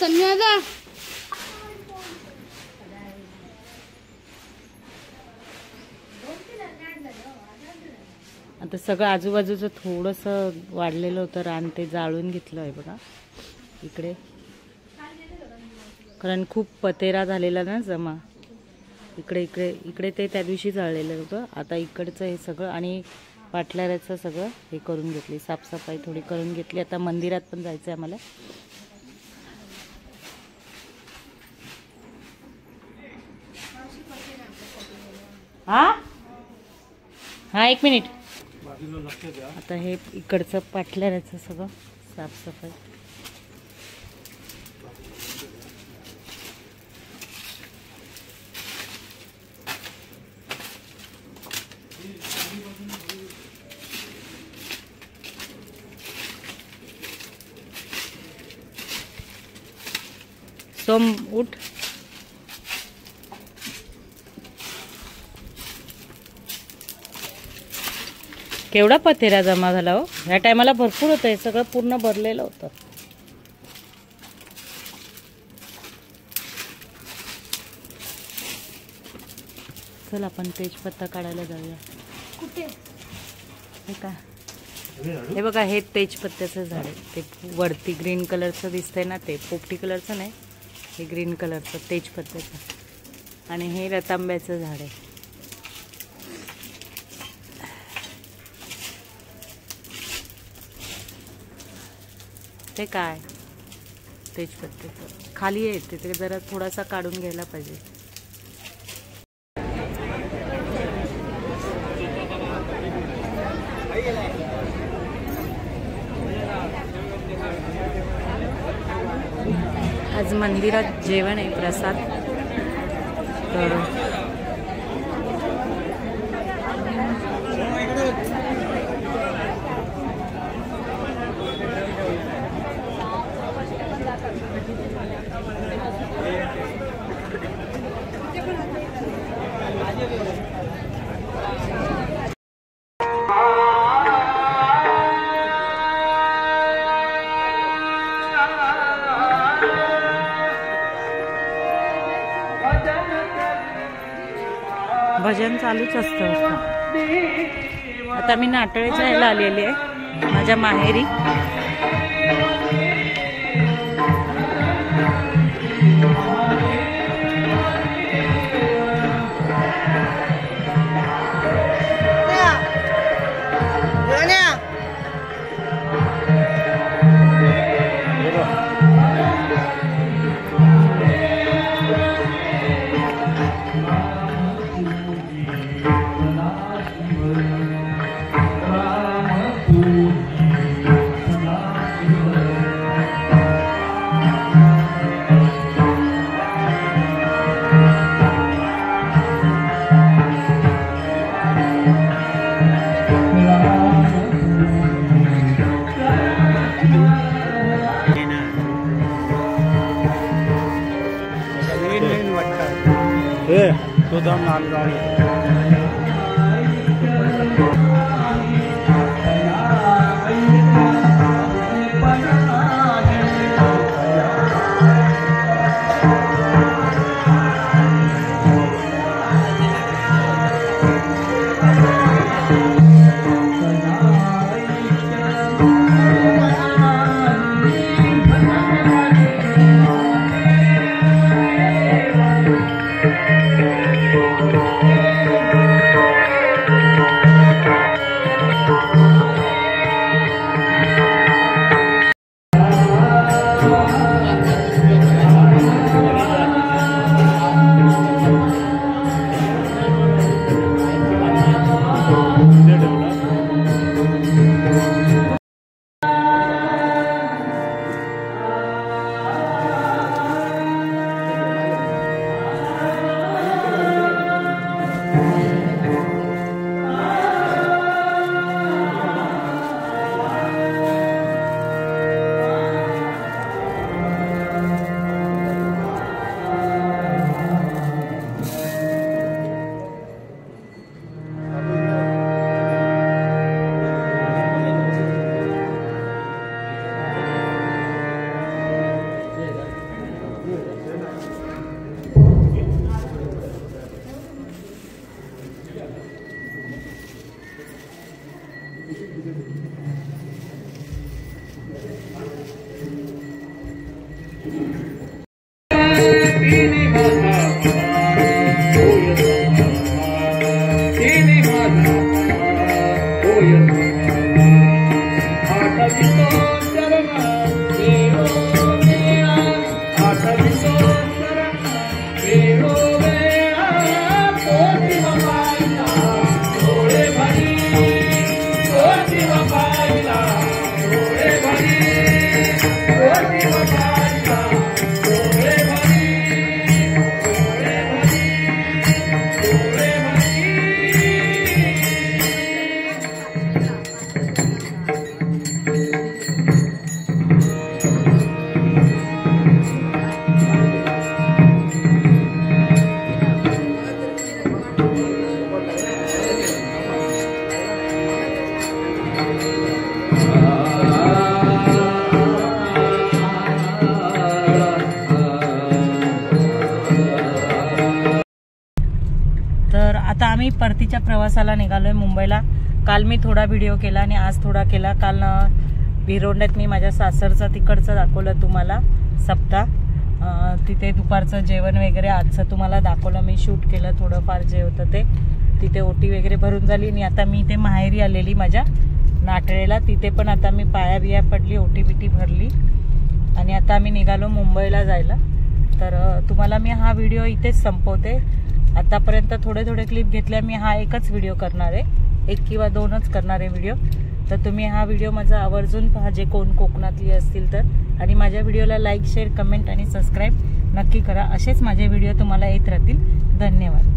सन्यादा आता सगळं आजूबाजूचं थोडंसं वाढलेलं होतं रान, ते जाळून घेतलं आहे बघा इकडे, कारण खूप पतेरा झालेला ना जमा. इकडे इकडे इकडे ते त्या दिवशी जाळलेलं होतं. आता इकडचं हे सगळं आणि पाटलाऱ्याचं सगळं हे करून घेतली, साफसफाई थोडी करून घेतली. आता मंदिरात पण जायचं आहे आम्हाला. हा 1 मिनिट. आता हे इकडचं पाटलाऱ्याचं सगळं साफसफाई. सोम उठ. केवढा पतेरा जमा झाला हो. ह्या टायमाला भरपूर होतं, हे सगळं पूर्ण भरलेलं होतं. चल आपण तेजपत्ता काढायला जाऊया. कुठे हे का, हे बघा हे तेजपत्त्याचं झाड आहे. ते वरती ग्रीन कलरचं दिसतंय ना, ते पोपटी कलरचं नाही, हे ग्रीन कलरचं तेजपत्त्याचं. आणि हे रतांब्याचं झाड आहे. ते काय तेजपत्त्याचं खाली आहे, ते जरा थोडासा काढून घ्यायला पाहिजे. आज मंदिरात जेवण आहे, प्रसाद. तर भजन चालूच असतं. आता मी नाटळेच्या ह्याला आलेली आहे, माझ्या माहेरी. तो दम तर आता आम्ही परतीच्या प्रवासाला निघालोय मुंबईला. काल मी थोडा व्हिडिओ केला आणि आज थोडा केला. काल भिरोंड्यात मी माझ्या सासरचं तिकडचं दाखवलं तुम्हाला सप्ताह. तिथे दुपारचं जेवण वगैरे आजचं तुम्हाला दाखवलं. मी शूट केलं थोडंफार जे होतं ते. तिथे ओटी वगैरे भरून झाली आणि आता मी इथे माहेरी आलेली माझ्या नाटळेला. तिथे पण आता मी पाया बिया पडली, ओटी बिटी भरली आणि आता आम्ही निघालो मुंबईला जायला. तर तुम्हाला मी हा व्हिडिओ इथेच संपवते. आतापर्यंत थोडे थोडे क्लिप घेतल्या. मी हा एकच व्हिडिओ करणार आहे, 1 किंवा 2च करणार आहे व्हिडिओ. तर तुम्ही हा व्हिडिओ माझा आवर्जून पहा जे कोण कोकणातली असतील तर. आणि माझ्या व्हिडिओला लाईक, शेअर, कमेंट आणि सबस्क्राईब नक्की करा. असेच माझे व्हिडिओ तुम्हाला येत राहतील. धन्यवाद.